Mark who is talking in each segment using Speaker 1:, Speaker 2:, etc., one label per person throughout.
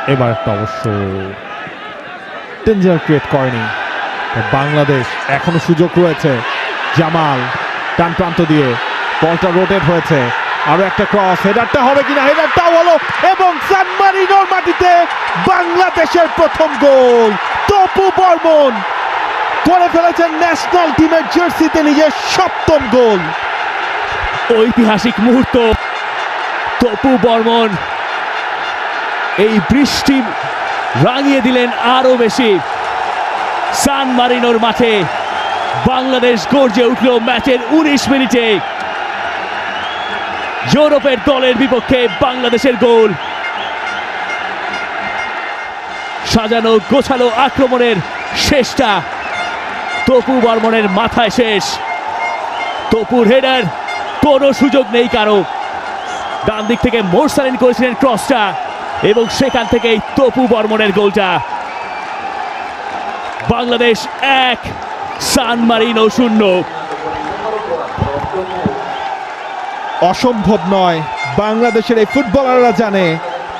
Speaker 1: এবার একটা অবশ্য ডেঞ্জার ক্রিয়েট করেনি বাংলাদেশ। এখনো সুযোগ রয়েছে। জামাল ডান প্রান্ত দিয়ে বলটা রোটেট হয়েছে, আরো একটা ক্রস, হেডারটা হবে কিনা, হেডারটাও হলো এবং সান মারিনোর মাটিতে বাংলাদেশের প্রথম গোল। তপু বর্মন করে ফেলেছেন ন্যাশনাল টিমের জার্সিতে নিজের সপ্তম গোল।
Speaker 2: ঐতিহাসিক মুহূর্ত। তপু বর্মন এই বৃষ্টি রাঙিয়ে দিলেন আরো বেশি। সান মারিনোর মাঠে বাংলাদেশ গর্জে উঠল ম্যাচের 19 মিনিটে। ইউরোপের দলের বিপক্ষে বাংলাদেশের গোল। সাজানো গোছালো আক্রমণের শেষটা তপু বর্মনের মাথায় শেষ। তপুর হেডার, কোনো সুযোগ নেই কারো। ডান দিক থেকে মোরসালিন করেছিলেন ক্রসটা এবং সেখান থেকেই তপু বর্মনের গোলটা। বাংলাদেশ 1, সান মারিনো 0।
Speaker 1: অসম্ভব নয়, বাংলাদেশের এই ফুটবলাররা জানে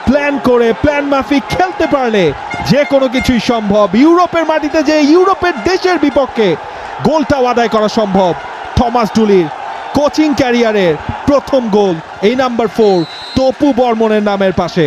Speaker 1: প্ল্যান করে প্ল্যান মাফিক খেলতে পারলে যে কোনো কিছুই সম্ভব। ইউরোপের মাটিতে যে ইউরোপের দেশের বিপক্ষে গোলটাও আদায় করা সম্ভব। থমাস ডুলির কোচিং ক্যারিয়ারের প্রথম গোল, এই নাম্বার 4 তপু বর্মনের নামের পাশে।